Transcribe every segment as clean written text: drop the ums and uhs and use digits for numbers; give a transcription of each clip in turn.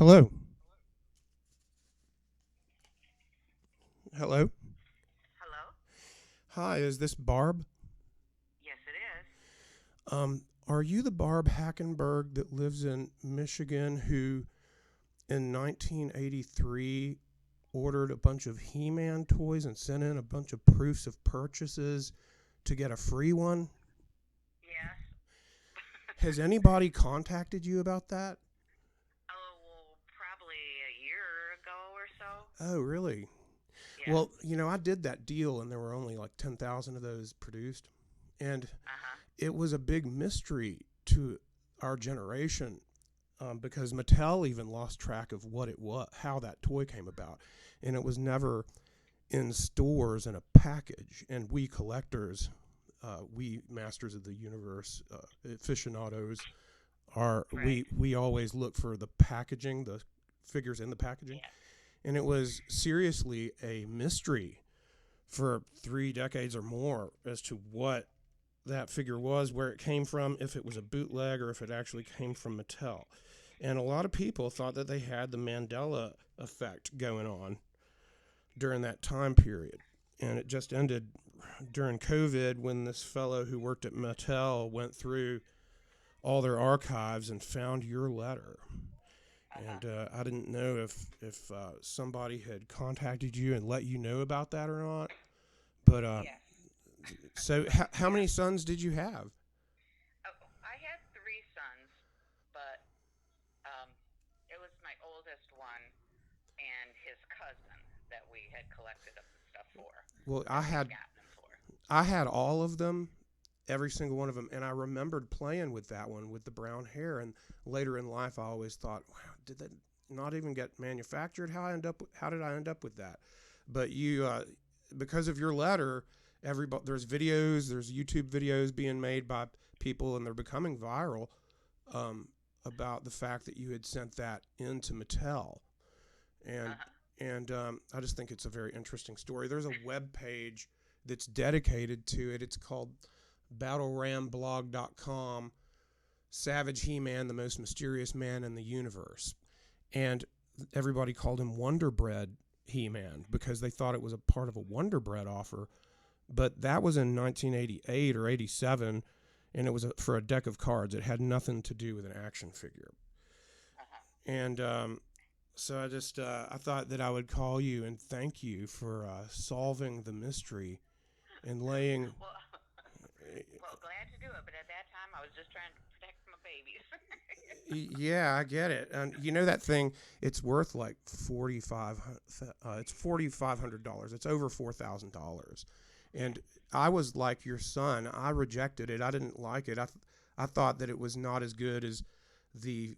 Hello. Hello. Hello? Hi, is this Barb? Yes, it is. Are you the Barb Hackenberg that lives in Michigan who in 1983 ordered a bunch of He-Man toys and sent in a bunch of proofs of purchases to get a free one? Yes. Has anybody contacted you about that? Oh, well, probably a year ago or so. Oh, really? Yeah. Well, I did that deal and there were only like 10,000 of those produced. And Uh-huh. it was a big mystery to our generation because Mattel even lost track of what it was, how that toy came about, and it was never in stores in a package. And we collectors, we masters of the universe, aficionados, are Right. we always look for the packaging, the figures in the packaging, Yeah. and it was seriously a mystery for 3 decades or more as to what that figure was, where it came from, if it was a bootleg or if it actually came from Mattel. And a lot of people thought that they had the Mandela effect going on during that time period. And it just ended during COVID when this fellow who worked at Mattel went through all their archives and found your letter. Uh-huh. And I didn't know if somebody had contacted you and let you know about that or not. But Yes. so, how Yeah. many sons did you have? Oh, I had three sons, but um, it was my oldest one and his cousin that we had collected up the stuff for, Well, that we had gotten them for. I had all of them, every single one of them, and I remembered playing with that one with the brown hair. And later in life, I always thought, wow, did that not even get manufactured? How did I end up with that? But because of your letter, everybody there's YouTube videos being made by people, and they're becoming viral um, about the fact that you had sent that into Mattel, and Uh-huh. I just think it's a very interesting story. There's a web page that's dedicated to it. It's called battleramblog.com. Savage He-Man, the most mysterious man in the universe, and everybody called him Wonderbread He-Man because they thought it was a part of a Wonderbread offer. But that was in 1988 or 87, and it was for a deck of cards. It had nothing to do with an action figure. Uh-huh. And so I thought that I would call you and thank you for solving the mystery and laying. Well, well, glad to do it, but at that time I was just trying to protect my babies. Yeah, I get it. And you know that thing? It's worth like it's $4,500. It's over $4,000. And I was like your son. I rejected it. I didn't like it. I thought that it was not as good as the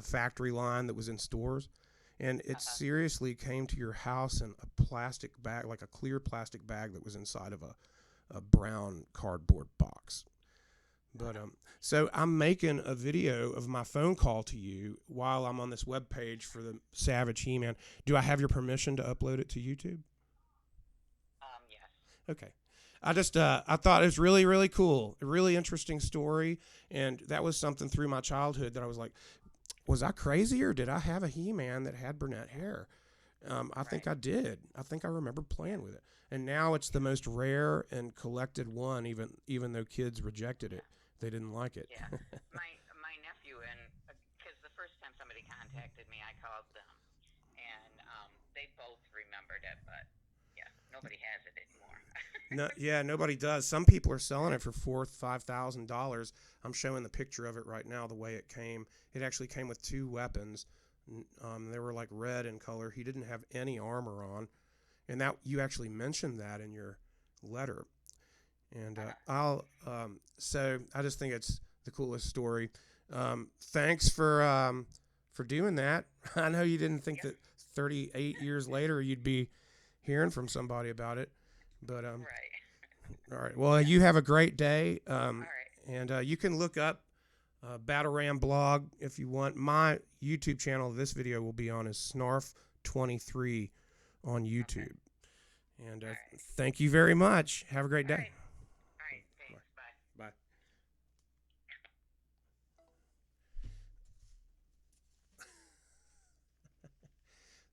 factory line that was in stores. And it Uh-huh. seriously came to your house in a plastic bag, like a clear plastic bag that was inside of a brown cardboard box. But Uh-huh. so I'm making a video of my phone call to you while I'm on this web page for the Savage He-Man. Do I have your permission to upload it to YouTube? Yes. Okay. I thought it was really really cool, a really interesting story, and that was something through my childhood that I was like, was I crazy or did I have a He-Man that had brunette hair? I think Right. I did. I think I remember Yeah. playing with it, and now it's the Yeah. most rare and collected one. Even though kids rejected it, Yeah. they didn't like it. Yeah. My nephew and because the first time somebody contacted me, I called them, and they both remembered it, but yeah, nobody has it anymore. No, yeah, nobody does. Some people are selling it for $4,000, $5,000. I'm showing the picture of it right now. The way it came, it actually came with two weapons. They were like red in color. He didn't have any armor on, and that you actually mentioned that in your letter. And Uh-huh. so I just think it's the coolest story. Thanks for doing that. I know you didn't think Yep. that 38 years later you'd be hearing from somebody about it, but Right. all right. Well, Yeah. you have a great day. All right. And you can look up Battle Ram blog if you want. My YouTube channel, this video will be on is Snarf23 on Okay. YouTube. And All right. thank you very much. Have a great All day. right. All right. Bye. Thanks. Bye. Bye.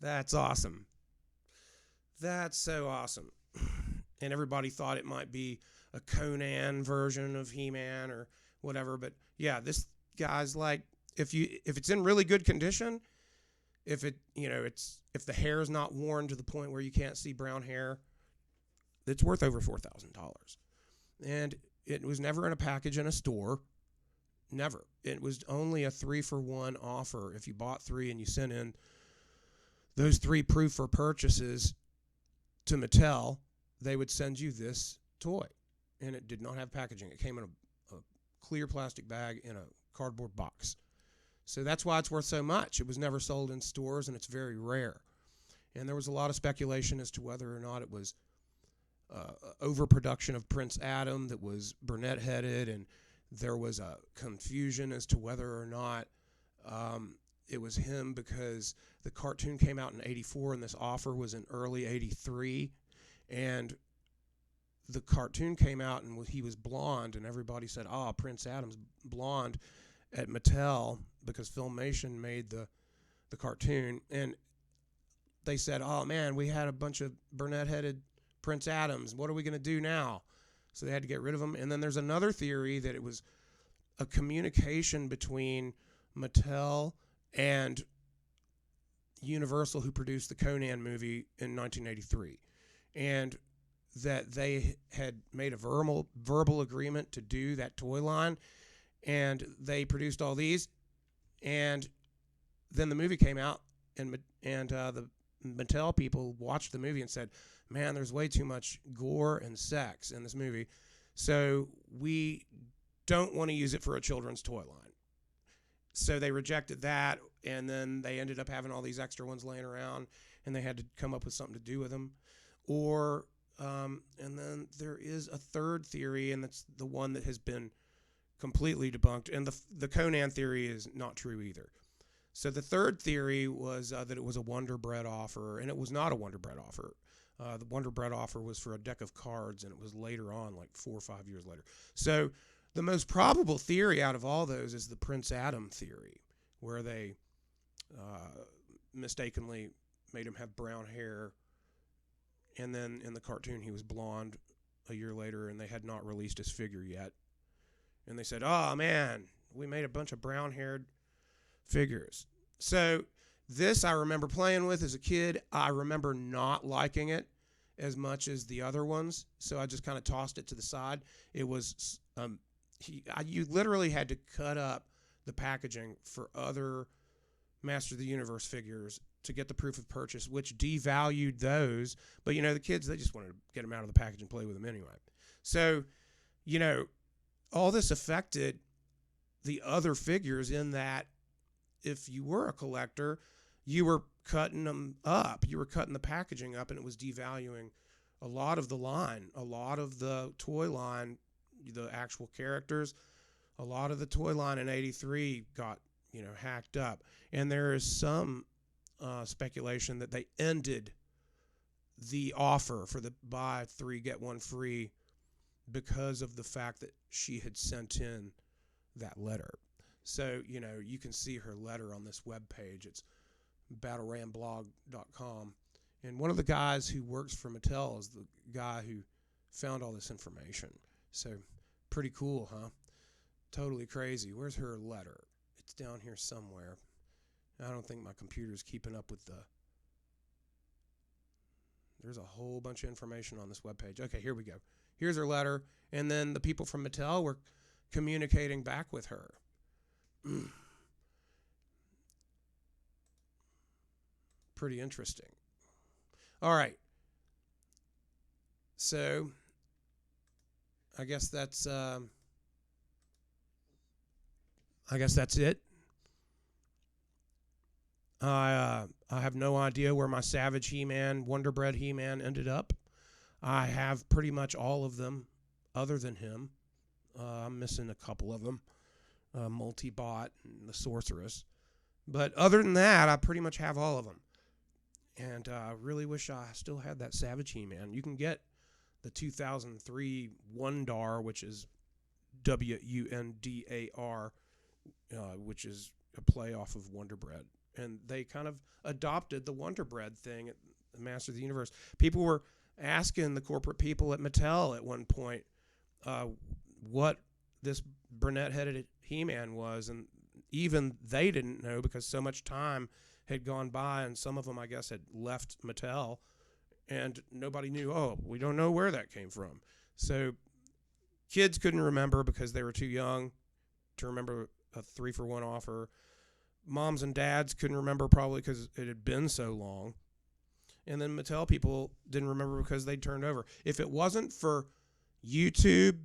That's awesome. That's so awesome. And everybody thought it might be a Conan version of He-Man or whatever, but yeah, this guy's like, if it's in really good condition, if it if the hair is not worn to the point where you can't see brown hair, it's worth over $4,000. And it was never in a package in a store. Never. It was only a 3-for-1 offer. If you bought 3 and you sent in those 3 proof for purchases to Mattel, they would send you this toy. And it did not have packaging. It came in a clear plastic bag in a cardboard box. So that's why it's worth so much. It was never sold in stores, and it's very rare. And there was a lot of speculation as to whether or not it was overproduction of Prince Adam that was brunette-headed, and there was a confusion as to whether or not it was him because the cartoon came out in '84 and this offer was in early '83, and the cartoon came out and he was blonde, and everybody said, Prince Adam's blonde at Mattel because Filmation made the cartoon, and they said, oh man, we had a bunch of brunette-headed Prince Adams. What are we going to do now? So they had to get rid of him. And then there's another theory that it was a communication between Mattel and Universal, who produced the Conan movie in 1983, and that they had made a verbal agreement to do that toy line, and they produced all these, and then the movie came out, and the Mattel people watched the movie and said, man, there's way too much gore and sex in this movie, so we don't want to use it for a children's toy line. So they rejected that, and then they ended up having all these extra ones laying around, and they had to come up with something to do with them. And then there is a third theory, and that's the one that has been completely debunked, and the Conan theory is not true either. So the third theory was that it was a Wonderbread offer, and it was not a Wonderbread offer. The Wonderbread offer was for a deck of cards, and it was later on, like 4 or 5 years later. So the most probable theory out of all those is the Prince Adam theory, where they mistakenly made him have brown hair, and then in the cartoon he was blonde a year later, and they had not released his figure yet. And they said, oh man, we made a bunch of brown-haired figures. So this I remember playing with as a kid. I remember not liking it as much as the other ones, so I just kind of tossed it to the side. It was you literally had to cut up the packaging for other Master of the Universe figures to get the proof of purchase, which devalued those. But, the kids, they just wanted to get them out of the package and play with them anyway. So, all this affected the other figures in that if you were a collector, you were cutting them up. You were cutting the packaging up, and it was devaluing a lot of the line, a lot of the toy line, the actual characters. A lot of the toy line in '83 got, hacked up. And there is some speculation that they ended the offer for the buy 3, get 1 free because of the fact that she had sent in that letter. So, you can see her letter on this webpage. It's battleramblog.com. And one of the guys who works for Mattel is the guy who found all this information. So, pretty cool, huh? Totally crazy. Where's her letter? It's down here somewhere. I don't think my computer's keeping up with there's a whole bunch of information on this webpage. Okay, here we go. Here's her letter, and then the people from Mattel were communicating back with her. Pretty interesting. All right. So, I guess that's it. I have no idea where my Savage He-Man, Wonderbread He-Man ended up. I have pretty much all of them other than him. I'm missing a couple of them. Multibot and the Sorceress. But other than that, I pretty much have all of them. And I really wish I still had that Savage He-Man. You can get the 2003 Wondar, which is Wundar, which is a play off of Wonderbread. and they kind of adopted the Wonderbread thing at the Master of the Universe. People were asking the corporate people at Mattel at one point what this brunette-headed He-Man was, and even they didn't know because so much time had gone by, and some of them, I guess, had left Mattel, and nobody knew, oh, we don't know where that came from. So kids couldn't remember because they were too young to remember a 3-for-1 offer. Moms and dads couldn't remember probably because it had been so long. And then Mattel people didn't remember because they turned over. If it wasn't for YouTube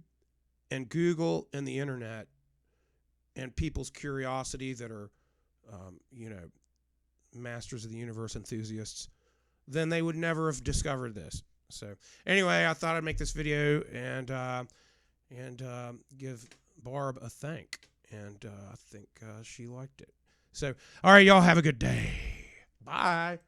and Google and the internet and people's curiosity that are, Masters of the Universe enthusiasts, then they would never have discovered this. So anyway, I thought I'd make this video and give Barb a thank. And I think she liked it. So, all right, y'all have a good day. Bye.